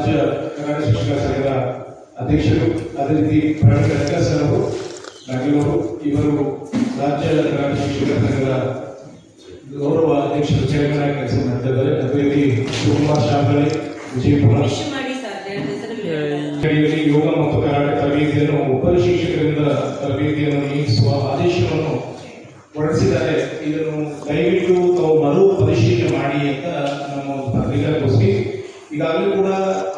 ರಾಜ್ಯ ಕನ್ನಡ ಶಿಕ್ಷಣ ಸಂಘದ ಅಧ್ಯಕ್ಷರು, ಅದೇ ರೀತಿ ಪ್ರವೀಣ್ ವೆಂಕಟೇಶ್ ಅವರು ಬೆಂಗಳೂರು, ಇವರು ರಾಜ್ಯ ಕನ್ನಡ ಶಿಕ್ಷಕರ ಸಂಘದ ಗೌರವ ಅಧ್ಯಕ್ಷರು ಚೇರ್ಮನ್ ಆಗಿ ಕೆಲಸ ಮಾಡ್ತಿದ್ದಾರೆ. ಅದೇ ರೀತಿ ಶಿವಕುಮಾರ್ ಶಾಮಳಿ, ವಿಜಯಪುರ ಯೋಗ ಮತ್ತು ಕರಾಟೆ ತರಬೇತಿಯನ್ನು ಒಬ್ಬರ ಶಿಕ್ಷಕರಿಂದ ತರಬೇತಿಯನ್ನು ನೇಮಿಸುವ ಆದೇಶವನ್ನು ಹೊರಡಿಸಿದ್ದಾರೆ. ಇದನ್ನು ದಯವಿಟ್ಟು ತಾವು ಮರು ಪರಿಶೀಲನೆ ಮಾಡಿ ಅಂತ ನಮ್ಮ ಪತ್ರಿಕಾಗೋಷ್ಠಿ. ಈಗಾಗಲೇ ಕೂಡ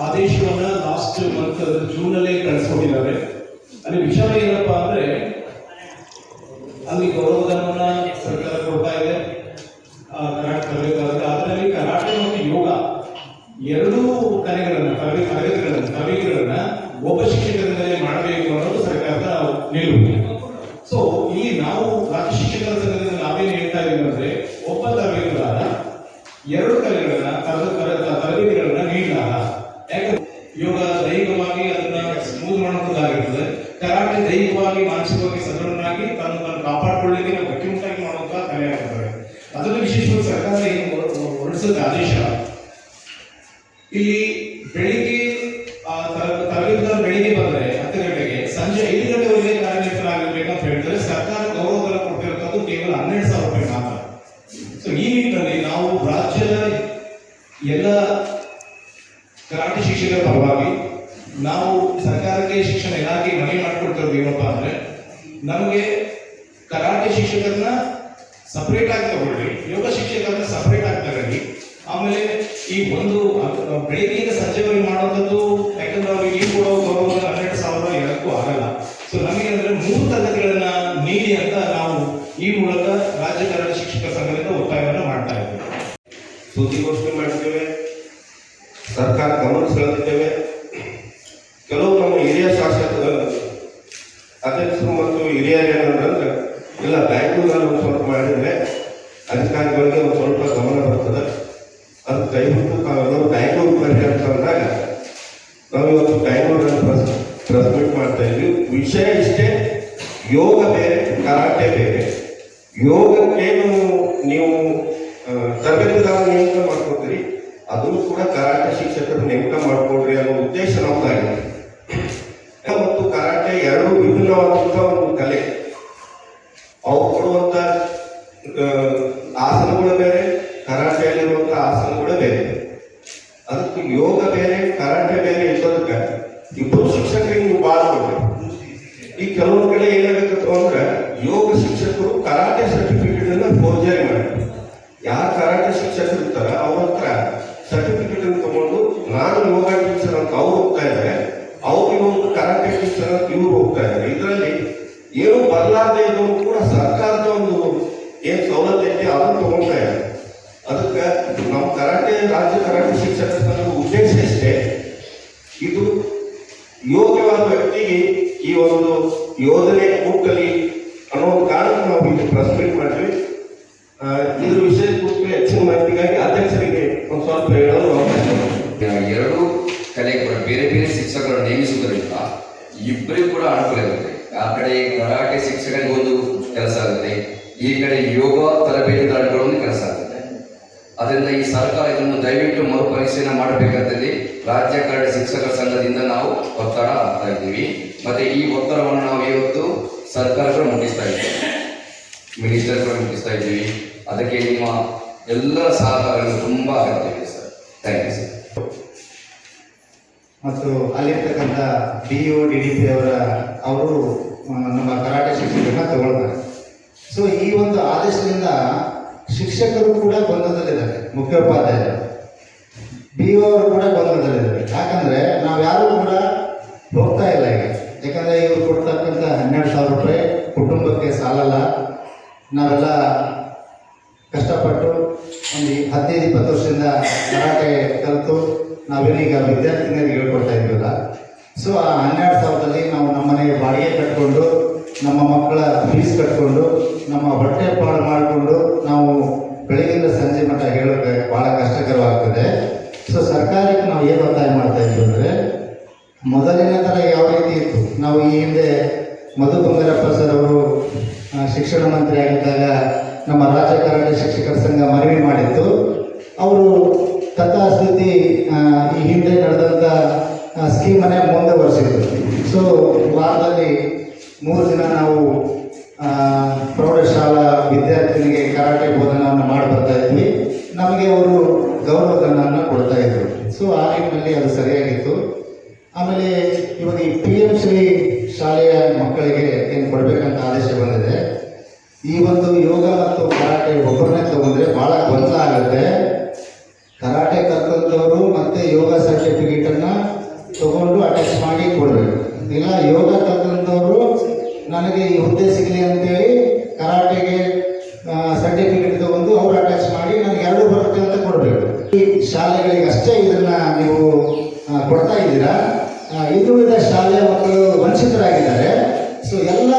ಆದೇಶವನ್ನ ಲಾಸ್ಟ್ ಮಂತ್ ಜೂನಲ್ಲೇ ಕಳಿಸ್ಕೊಟ್ಟಿದ್ದಾರೆ. ಅಲ್ಲಿ ವಿಚಾರ ಏನಪ್ಪಾ ಅಂದ್ರೆ, ಅಲ್ಲಿ ಗೌರವಧನವನ್ನ ಸರ್ಕಾರ ಕೊಡ್ತಾ ಇದೆ ಕರಾಟೆ ತರಬೇಕಾದ್ರೆ. ಅದರಲ್ಲಿ ಕರಾಟೆ ಮತ್ತು ಯೋಗ ಎರಡೂ ತರಬೇತಿಗಳನ್ನ ಒಬ್ಬ ಶಿಕ್ಷಕರಿಂದಲೇ ಮಾಡಬೇಕು ಅನ್ನೋದು ಸರ್ಕಾರದ ನಿಲುವು. ಸೊ ಇಲ್ಲಿ ನಾವು ರಾಜ್ಯ ಶಿಕ್ಷಕರ ಸಂಘದಿಂದ ನಾವೇನು ಹೇಳ್ತಾ ಇದೀವಿ ಅಂದ್ರೆ, ಒಬ್ಬ ತರಬೇತುದಾರ ಎರಡು ತರಬೇತಿಗಳನ್ನ ನೀಡಲಾರ. ಯಾಕಂದ್ರೆ ಯೋಗ ದೈಹಿಕವಾಗಿ ಅದನ್ನ ಸ್ಮೂತ್ ಮಾಡೋದಾಗಿರ್ತದೆ, ಕರಾಟೆ ದೈಹಿಕವಾಗಿ ಮಾನಸಿಕವಾಗಿ ಸದೃಢನಾಗಿ ತನ್ನನ್ನು ಕಾಪಾಡಿಕೊಳ್ಳಿಕ್ಕೆ ನಾವು ಗಟ್ಟಿಮುಟ್ಟಾಗಿ ಮಾಡುವಂತ ಕಲೆ ಆಗ್ತದೆ. ಅದನ್ನು ವಿಶೇಷವಾಗಿ ಸರ್ಕಾರ ಏನು ಹೊರಡಿಸಿದ ಆದೇಶ, ಇಲ್ಲಿ ಬೆಳಿಗ್ಗೆ ತರಬೇತುದಾರ ಬೆಳಿಗ್ಗೆ ಬಂದ್ರೆ 10 ಗಂಟೆಗೆ, ಸಂಜೆ 5 ಗಂಟೆವರೆಗೆ ಕಾರ್ಯನಿರತರಾಗಬೇಕಂತ ಹೇಳಿದ್ರೆ ಸರ್ಕಾರ ಗೌರವಧನ ಕೊಟ್ಟಿರುತ್ತದೆ ಕೇವಲ 12,000 ರೂಪಾಯಿ ಮಾತ್ರ. ಸೊ ಈ ನಿಟ್ಟಿನಲ್ಲಿ ನಾವು ರಾಜ್ಯದ ಎಲ್ಲ ಕರಾಟೆ ಶಿಕ್ಷಕರ ಪರವಾಗಿ ನಾವು ಸರ್ಕಾರಕ್ಕೆ ಶಿಕ್ಷಣ ಇಲಾಖೆ ಮನವಿ ಮಾಡಿಕೊಡ್ತಿರೋದು ಏನಪ್ಪಾ ಅಂದ್ರೆ, ನಮಗೆ ಕರಾಟೆ ಶಿಕ್ಷಕರನ್ನ ಸಪರೇಟ್ ಆಗಿ ತಗೊಳ್ಳಿ, ಯೋಗ ಶಿಕ್ಷಕರನ್ನ ಸಪರೇಟ್ ಆಗಿ ತಗೊಳ್ಳಿ. ಆಮೇಲೆ ಈ ಒಂದು ಬೆಳಿಗ್ಗೆಯಿಂದ ಸಂಜೆವರೆಗೆ ಮಾಡುವಂಥದ್ದು, ಯಾಕಂದ್ರೆ ಅವ್ರಿಗೆ ಏನು ಕೊಡೋ ಗೌರವ 12,000 ಎರಡಕ್ಕೂ ಆಗಲ್ಲ. ಸೊ ನಮಗೆ ಅಂದ್ರೆ 3 ತರಗತಿಗಳನ್ನ ನೀಡಿ ಅಂತ ನಾವು ಈ ಮೂಲಕ ರಾಜ್ಯ ಕನ್ನಡ ಶಿಕ್ಷಕರ ಸಂಘದಿಂದ ಒತ್ತಾಯವನ್ನು ಮಾಡ್ತಾ ಇದ್ದೇವೆ. ಸುದ್ದಿಗೋಷ್ಠಿ ಮಾಡ್ತೇವೆ, ಸರ್ಕಾರ ಗಮನ ಸೆಳೆದಿದ್ದೇವೆ. ಕೆಲವು ನಮ್ಮ ಹಿರಿಯ ಶಾಸಕ ಅಧ್ಯಕ್ಷರು ಮತ್ತು ಹಿರಿಯರು ಏನಂದ್ರೆ, ಇಲ್ಲ ಬ್ಯಾಂಗ್ಳೂರಲ್ಲಿ ಒಂದು ಸ್ವಲ್ಪ ಮಾಡಿದ್ರೆ ಅಧಿಕಾರಿಗಳಿಗೆ ಒಂದು ಸ್ವಲ್ಪ ಗಮನ ಬರ್ತದೆ, ಅದು ದಯವಿಟ್ಟು ತಾವೆಲ್ಲರೂ ಬ್ಯಾಂಗ್ಳೂರು ಬರ್ರಿ ಅಂತಂದಾಗ ನಾವು ಇವತ್ತು ಬ್ಯಾಂಗ್ಳೂರಲ್ಲಿ ಪ್ರೆಸ್ ಮೀಟ್ ಮಾಡ್ತಾ ಇದ್ವಿ. ವಿಷಯ ಇಷ್ಟೇ, ಯೋಗ ಬೇರೆ, ಕರಾಟೆ ಬೇರೆ. ಯೋಗಕ್ಕೇನು ನೀವು ತರಬೇತುದಾರ ನೇಮಕ ಮಾಡ್ಕೊತೀರಿ, ಅದನ್ನು ಕೂಡ ಕರಾಟೆ ಶಿಕ್ಷಕರು ನೇಮಕ ಮಾಡ್ಕೊಡ್ರಿ ಅನ್ನೋ ಉದ್ದೇಶ ನಮ್ದಾಗಿದೆ. ಮತ್ತು ಕರಾಟೆ ಎರಡು ವಿಭಿನ್ನವಾದಂಥ ಒಂದು ಕಲೆ. ಅವು ಕೊಡುವಂತ ಆಸನಗಳು ಬೇರೆ, ಕರಾಟೆಯಲ್ಲಿರುವಂತಹ ಆಸನಗಳು ಬೇರೆ. ಅದಕ್ಕೆ ಯೋಗ ಬೇರೆ, ಕರಾಟೆ ಬೇರೆ ಇರೋದಕ್ಕೆ ಇಬ್ಬರು ಶಿಕ್ಷಕರಿಗೆ ನೀವು ಭಾಳ ಕೊಡ್ಬೇಕು. ಈ ಕೆಲವೊಂದು ಕಡೆ ಏನಾಗತ್ತೆ ಅಂದ್ರೆ, ಯೋಗ ಶಿಕ್ಷಕರು ಕರಾಟೆ ಸರ್ಟಿಫಿಕೇಟ್ ಅನ್ನ ಫೋರ್ಜರಿ ಮಾಡ್ತಾರೆ. ಯಾರು ಕರಾಟೆ ಶಿಕ್ಷಕರು ಇರ್ತಾರ ಅವ್ರ ಹತ್ರ ಸರ್ಟಿಫಿಕೇಟ್ ಅನ್ನು ತಗೊಂಡು ನಾನು ಯೋಗ ಟೀಚರ್ ಅಂತ ಅವ್ರು ಹೋಗ್ತಾ ಇದ್ದಾರೆ, ಅವ್ರಿಗೆ ಒಂದು ಕರಾಟೆ ಟೀಚರ್ ಅಂತ ಇವ್ರು ಹೋಗ್ತಾ ಇದ್ದಾರೆ. ಇದರಲ್ಲಿ ಏನು ಬದಲಾಗದೆ ಇರೋದು ಕೂಡ ಸರ್ಕಾರದ ಒಂದು ಏನ್ ಸವಲತ್ತು ಐತೆ ಅದನ್ನು ತಗೊಂಡ್ತಾ ಇದ್ದಾರೆ. ಅದಕ್ಕೆ ನಮ್ಮ ರಾಜ್ಯ ಕರಾಟೆ ಶಿಕ್ಷಕರ ಸಂಘದ ಉದ್ದೇಶ ಇಷ್ಟೇ, ಇದು ಯೋಗ್ಯವಾದ ವ್ಯಕ್ತಿಗೆ ಈ ಒಂದು ಯೋಜನೆ ಮುಟ್ಟಲಿ ಅನ್ನೋ ಕಾರಣಕ್ಕೆ ನಾವು ಇಲ್ಲಿ ಪ್ರೆಸ್ ಮೀಟ್ ಮಾಡಿದ್ವಿ. ಇದ್ರ ವಿಷಯ ಕುರಿತು ಹೆಚ್ಚಿನ ಮಾಹಿತಿಗಾಗಿ ಅಧ್ಯಕ್ಷರಿಗೆ ಒಂದು ಸ್ವಲ್ಪ ಹೇಳಲು ಅವಕಾಶ. ಎರಡು ಕಲೆ ಕೂಡ ಬೇರೆ ಬೇರೆ ಶಿಕ್ಷಕರನ್ನು ನೇಮಿಸುವುದರಿಂದ ಇಬ್ಬರಿಗೂ ಕೂಡ ಅನುಕೂಲ ಇರುತ್ತೆ. ಆ ಕಡೆ ಕರಾಟೆ ಶಿಕ್ಷಕರಿಗೆ ಒಂದು ಕೆಲಸ ಆಗುತ್ತೆ, ಈ ಕಡೆ ಯೋಗ ತರಬೇತುದಾರರಿಗೆ ಕೆಲಸ ಆಗುತ್ತೆ. ಅದರಿಂದ ಈ ಸರ್ಕಾರ ಇದನ್ನು ದಯವಿಟ್ಟು ಮರುಪರಿಶೀಲನೆ ಮಾಡಬೇಕಂತೇಳಿ ರಾಜ್ಯ ಕನ್ನಡ ಶಿಕ್ಷಕರ ಸಂಘದಿಂದ ನಾವು ಒತ್ತಡ ಹಾಕ್ತಾ ಇದ್ದೀವಿ. ಮತ್ತೆ ಈ ಒತ್ತಡವನ್ನು ನಾವು ಇವತ್ತು ಸರ್ಕಾರಗಳು ಮುಗಿಸ್ತಾ ಇದ್ದೀವಿ, ಮಿನಿಸ್ಟರ್ಗಳು ಮುಗಿಸ್ತಾ ಇದ್ದೀವಿ. ಅದಕ್ಕೆ ನಿಮ್ಮ ಎಲ್ಲರ ಸಹಕಾರಗಳು ತುಂಬಾ ಅಗತ್ಯ ಇದೆ ಸರ್. Thank you sir. ಮತ್ತು ಅಲ್ಲಿರ್ತಕ್ಕಂಥ DO DDP ಅವರು ನಮ್ಮ ಕರಾಟೆ ಶಿಕ್ಷಕರನ್ನ ತಗೊಳ್ತಾರೆ. ಸೊ ಈ ಒಂದು ಆದೇಶದಿಂದ ಶಿಕ್ಷಕರು ಕೂಡ ಗೊಂದಲದಲ್ಲಿದ್ದಾರೆ, ಮುಖ್ಯೋಪಾಧ್ಯಾಯರು, BO ಅವರು ಕೂಡ ಗೊಂದಲದಲ್ಲಿದ್ದಾರೆ. ಯಾಕಂದ್ರೆ ನಾವ್ಯಾರು ಕೂಡ ಹೋಗ್ತಾ ಇಲ್ಲ ಈಗ. ಯಾಕಂದ್ರೆ ಇವರು ಕೊಡ್ತಕ್ಕಂಥ 12,000 ರೂಪಾಯಿ ಕುಟುಂಬಕ್ಕೆ ಸಾಲಲ್ಲ. ನಾವೆಲ್ಲ ಕಷ್ಟಪಟ್ಟು ಒಂದು 15-20 ವರ್ಷದಿಂದ ಕರಾಟೆ ಕಲಿತು ನಾವೇನೀಗ ವಿದ್ಯಾರ್ಥಿನಿಯರಿಗೆ ಹೇಳ್ಕೊಡ್ತಾ ಇದ್ದೀವಲ್ಲ. ಸೊ ಆ 12,000ದಲ್ಲಿ ನಾವು ನಮ್ಮನೆಗೆ ಬಾಡಿಗೆ ಕಟ್ಕೊಂಡು, ನಮ್ಮ ಮಕ್ಕಳ ಫೀಸ್ ಕಟ್ಕೊಂಡು, ನಮ್ಮ ಹೊಟ್ಟೆ ಪಾಡು ಮಾಡಿಕೊಂಡು ನಾವು ಬೆಳಗಿಂದ ಸಂಜೆ ಮಟ್ಟ ಹೇಳೋಕೆ ಭಾಳ ಕಷ್ಟಕರವಾಗ್ತದೆ. ಸೊ ಸರ್ಕಾರಕ್ಕೆ ನಾವು ಏನು ಒತ್ತಾಯ ಮಾಡ್ತಾ ಇದ್ದೀವಿ ಅಂದರೆ, ಮೊದಲಿನ ಥರ ಯಾವ ರೀತಿ ಇತ್ತು, ನಾವು ಈ ಹಿಂದೆ ಮಧು ಬಂಗಾರಪ್ಪ ಸರ್ ಅವರು ಶಿಕ್ಷಣ ಮಂತ್ರಿ ಆಗಿದ್ದಾಗ ನಮ್ಮ ರಾಜ್ಯ ಕರಾಟೆ ಶಿಕ್ಷಕರ ಸಂಘ ಮನವಿ ಮಾಡಿತ್ತು. ಅವರು ತಥಾಸ್ಥಿತಿ ಈ ಹಿಂದೆ ನಡೆದಂಥ ಸ್ಕೀಮನ್ನೇ ಮುಂದುವರಿಸಿದ್ರು. ಸೊ ವಾರದಲ್ಲಿ 3 ದಿನ ನಾವು ಪ್ರೌಢಶಾಲಾ ವಿದ್ಯಾರ್ಥಿನಿಗೆ ಕರಾಟೆ ಬೋಧನವನ್ನು ಮಾಡಿ ಬರ್ತಾ ಇದ್ವಿ. ನಮಗೆ ಅವರು ಗೌರವಧನವನ್ನು ಕೊಡ್ತಾ ಇದ್ರು. ಸೊ ಆ ನಿಟ್ಟಿನಲ್ಲಿ ಅದು ಸರಿಯಾಗಿತ್ತು. ಆಮೇಲೆ ಇವಾಗ ಈ PM ಶ್ರೀ ಶಾಲೆಯ ಮಕ್ಕಳಿಗೆ ಏನು ಕೊಡಬೇಕಂತ ಆದೇಶ ಬಂದಿದೆ. ಈ ಒಂದು ಯೋಗ ಮತ್ತು ಕರಾಟೆ ಒಬ್ಬರನ್ನೇ ತಗೊಂಡ್ರೆ ಭಾಳ ಗೊಂದಲ ಆಗುತ್ತೆ. ಕರಾಟೆ ಕಲ್ತಂಥವರು ಮತ್ತೆ ಯೋಗ ಸರ್ಟಿಫಿಕೇಟನ್ನು ತಗೊಂಡು ಅಟ್ಯಾಚ್ ಮಾಡಿ ಕೊಡಬೇಕು. ಇಲ್ಲ ಯೋಗ ಕಲ್ತಂಥವರು ನನಗೆ ಈ ಹುದ್ದೆ ಸಿಗಲಿ ಅಂತೇಳಿ ಕರಾಟೆಗೆ ಸರ್ಟಿಫಿಕೇಟ್ ತಗೊಂಡು ಅವ್ರು ಅಟ್ಯಾಚ್ ಮಾಡಿ ನನಗೆ 2 ಬರುತ್ತೆ ಅಂತ ಕೊಡಬೇಕು. ಈ ಶಾಲೆಗಳಿಗೆ ಅಷ್ಟೇ ಇದನ್ನು ನೀವು ಕೊಡ್ತಾ ಇದ್ದೀರಾ. ಇನ್ನುಳಿದ ಶಾಲೆಯ ಮಕ್ಕಳು ವಂಚಿತರಾಗಿದ್ದಾರೆ. ಸೊ ಎಲ್ಲ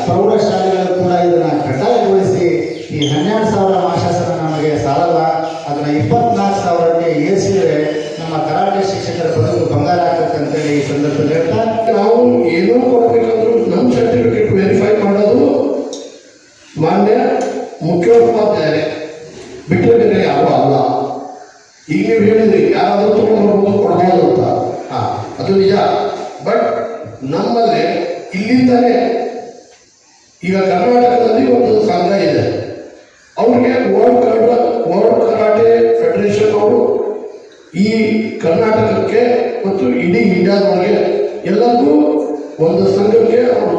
ಪ್ರೌಢಶಾಲೆಗಳು ಕೂಡ ಇದನ್ನು ಕಡ್ಡಾಯಗೊಳಿಸಿ ಈ 12,000 ಮಾಸಾಸನ ನಮಗೆ ಸಾಲಲ್ಲ, ಅದನ್ನು 24,000ಕ್ಕೆ ಏರಿಸಿದರೆ ನಮ್ಮ ಕರಾಟೆ ಶಿಕ್ಷಕರ ಬದುಕು ಬಂಗಾರ ಆಗ್ತದೆ ಅಂತೇಳಿ ಈ ಸಂದರ್ಭದಲ್ಲಿ ಹೇಳ್ತಾ, ನಾವು ಏನೋ ಕೊಡಬೇಕಂದ್ರೂ ನಮ್ಮ ಸರ್ಟಿಫಿಕೇಟ್ ವೆರಿಫೈ ಮಾಡೋದು ಮಾನ್ಯ ಮುಖ್ಯೋಪಾಧ್ಯಾಯರೇ, ಬಿಟ್ಟರೆ ಬೇರೆ ಯಾರೂ ಅಲ್ಲ. ಈಗ ನೀವು ಹೇಳಿದ್ರಿ ಯಾರಾದರೂ ತಗೊಂಡ್ಬರ್ಬೋದು ಕೊಡ್ಬೋದು ಅಂತ, ಅದು ನಿಜ. ಬಟ್ ನಮ್ಮಲ್ಲಿ ಇಲ್ಲಿಂದಲೇ ಈಗ ಕರ್ನಾಟಕದಲ್ಲಿ ಒಂದು ಸಂಘ ಇದೆ, ಅವ್ರಿಗೆ ವರ್ಲ್ಡ್ ಕರಾಟೆ ಫೆಡರೇಷನ್ ಅವರು ಈ ಕರ್ನಾಟಕಕ್ಕೆ ಮತ್ತು ಇಡೀ ಇಂಡಿಯಾದೊಳಗೆ ಎಲ್ಲರಿಗೂ ಒಂದು ಸಂಘಕ್ಕೆ ಅವರು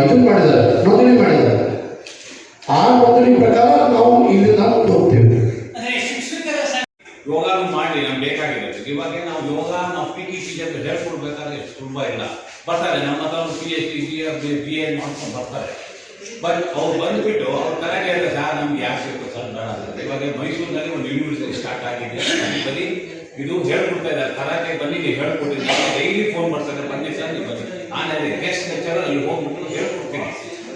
ಇದನ್ನು ಮಾಡಿದ್ದಾರೆ, ನೋಂದಣಿ ಮಾಡಿದ್ದಾರೆ. ಆ ನೋಂದಣಿ ಪ್ರಕಾರ ನಾವು ಇಲ್ಲಿಂದ ಮುಂದೆ ಹೋಗ್ತೇವೆ. ಯೋಗ ಮಾಡಿ ನಮ್ಗೆ ಬೇಕಾಗಿರುತ್ತೆ. ಇವಾಗ ನಾವು ಯೋಗ ನಾವು PT ಟೀಚರ್ ಹೇಳ್ಕೊಡ್ಬೇಕಾದ್ರೆ ಸುಲಭ ಇಲ್ಲ. ಬರ್ತಾರೆ ನಮ್ಮ ಹತ್ರ PhD BA ಮಾಡ್ಕೊಂಡು ಬರ್ತಾರೆ. ಬಟ್ ಅವ್ರು ಬಂದುಬಿಟ್ಟು ಅವ್ರು ಕರಾಟೆ ಹೇಳಿದ್ರೆ ಸರ್ ನಮ್ಗೆ ಯಾಕೆ ಬೇಕು ಸರ್ ಬೇಡ ಅಂತ. ಇವಾಗ ಮೈಸೂರಿನಲ್ಲಿ ಒಂದು ಯೂನಿವರ್ಸಿಟಿ ಸ್ಟಾರ್ಟ್ ಆಗಿದೆ, ಬನ್ನಿ ಇದು ಹೇಳ್ಕೊಡ್ತಾ ಇದ್ದಾರೆ, ಕರಾಟೆ ಬನ್ನಿ ನೀವು ಹೇಳ್ಕೊಟ್ಟಿದ್ದೀನಿ. ಡೈಲಿ ಫೋನ್ ಮಾಡ್ತಾರೆ, ಬನ್ನಿ ಸರ್ ನೀವು ಬನ್ನಿ, ನಾನು ಗೆಸ್ಟ್ ಲೆಕ್ಚರ್ ಅಲ್ಲಿ ಹೋಗ್ಬಿಟ್ಟು ಹೇಳ್ಕೊಡ್ತೀನಿ.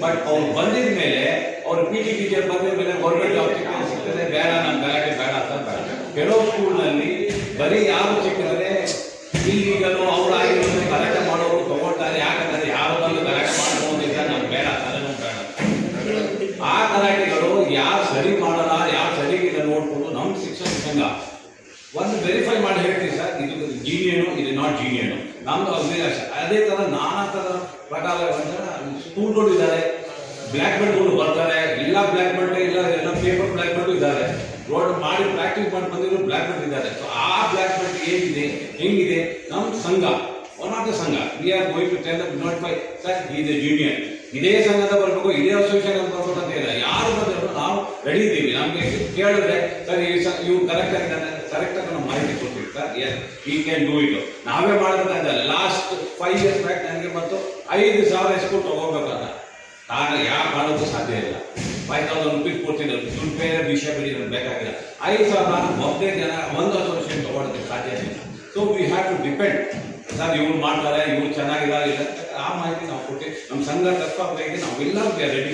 ಬಟ್ ಅವ್ರು ಬಂದಿದ ಮೇಲೆ ಅವ್ರು PT ಟೀಚರ್ ಬಂದಿದ ಮೇಲೆ ಗೌರ್ಮೆಂಟ್ ಜಾಬ್ ಸಿಗ್ತದೆ, ಬೇಡ ನಾನು ಕರಾಟೆ ಬೇಡ ಅಂತ ಬೇಡ. ಕೆಲವು ಸ್ಕೂಲ್ನಲ್ಲಿ ಬರೀ ಯಾರು ಸಿಕ್ಕಿದ್ರೆ ಇಲ್ಲಿಗಲು ಅವ್ರು ಆಗಿರೋದು ಕರಾಟೆ ಮಾಡೋರು ತಗೊಳ್ತಾರೆ. ಯಾಕಂದ್ರೆ ಯಾರು ಬಂದು ಕರಾಟೆ ಮಾಡ್ಬೋದಿಲ್ಲ, ನಾನು ಬೇಡ ಅದನ್ನು ಬೇಡ. ಆ ಕರಾಟೆಗಳು ಯಾರು ಸರಿ ಮಾಡಲ್ಲ, ಯಾರು ಸರಿಗಿಲ್ಲ ನೋಡ್ಕೊಂಡು ನಮ್ಮ ಶಿಕ್ಷಣ ಸಂಘ ಒಂದು ವೆರಿಫೈ ಮಾಡಿ ಹೇಳ್ತೀವಿ ಸರ್, ಇದು ಜೀನಿಯನು, ಇದು ನಾಟ್ ಜೀನಿಯನು. ನಮ್ದು ಅದೇ ಥರ ನಾನಾ ಥರ ಪ್ರಕಾರ ಸ್ಕೂಲ್ಗಳು ಇದ್ದಾರೆ, ಬ್ಲ್ಯಾಕ್ ಬೆಲ್ಟ್ಗಳು ಬರ್ತಾರೆ, ಇಲ್ಲ ಬ್ಲ್ಯಾಕ್ ಬೆಲ್ಟ್ ಇಲ್ಲ ಎಲ್ಲ ಪೇಪರ್ ಬ್ಲ್ಯಾಕ್ ಬೆಲ್ಟ್ ಇದ್ದಾರೆ, ರೋಡ್ ಮಾಡಿ ಪ್ರಾಕ್ಟೀಸ್ ಮಾಡಿ ಬಂದಿರೋ ಬ್ಲ್ಯಾಕ್ ಬೆಲ್ಟ್ ಇದ್ದಾರೆ. ಸೊ ಆ ಬ್ಲ್ಯಾಕ್ ಬೆಲ್ಟ್ ಏನಿದೆ ಹೆಂಗಿದೆ ನಮ್ಮ ಸಂಘ, ಒನ್ ಆಫ್ ದ ಸಂಘ we are going to tell them notify sir is a junior, ಇದೇ ಸಂಘದ ಬರಬೇಕು, ಇದೇ ಅಸೋಸಿಯೇಷನ್ ಅಂತ ಬರ್ಬೇಕು ಅಂತ ಇಲ್ಲ. ಯಾರು ಬಂದರೂ ನಾವು ರೆಡಿ ಇದ್ದೀವಿ. ನಮಗೆ ಕೇಳಿದ್ರೆ ಸರ್ ಇವ್ರು ಕರೆಕ್ಟ್ ಆಗಿದ್ದಾನೆ, ಕರೆಕ್ಟಾಗಿ ನಾವು ಮಾಹಿತಿ ಕೊಡ್ತೀವಿ ಸರ್, ಎಸ್ ಈ ಕ್ಯಾನ್ ಡೂ ಇಟ್. ನಾವೇ ಮಾಡೋದಲ್ಲ. ಲಾಸ್ಟ್ 5 years ಬ್ಯಾಕ್ ನನಗೆ ಮತ್ತು 5,000 ಎಸ್ಕೂಟ್ ತಗೋಬೇಕಲ್ಲ, ಕಾರಣ ಯಾವ ಮಾಡೋಕ್ಕೂ ಸಾಧ್ಯ ಇಲ್ಲ. 5,000 rupees ಕೊಡ್ತೀನಿ, ದುಡ್ಡು ಬೇರೆ ವಿಷಯ ಬೇರೆ ಬೇಕಾಗಿಲ್ಲ. 5,000 ಒಬ್ಬೇ ಜನ ಒಂದು ಅಸೋಸಿಯೇಷನ್ ತಗೊಳ್ಳೋದಕ್ಕೆ ಸಾಧ್ಯ ಇಲ್ಲ. So we have to depend sir, ಇವ್ರು ಮಾಡ್ತಾರೆ, ಇವ್ರು ಚೆನ್ನಾಗಿದ್ದಾರೆ ಇಲ್ಲ, ಆ ಮಾಹಿತಿ ನಾವು ಕೊಟ್ಟು ನಮ್ಮ ಸಂಘ ತತ್ವಗಳಿಗೆ ನಾವೆಲ್ಲ ರೆಡಿ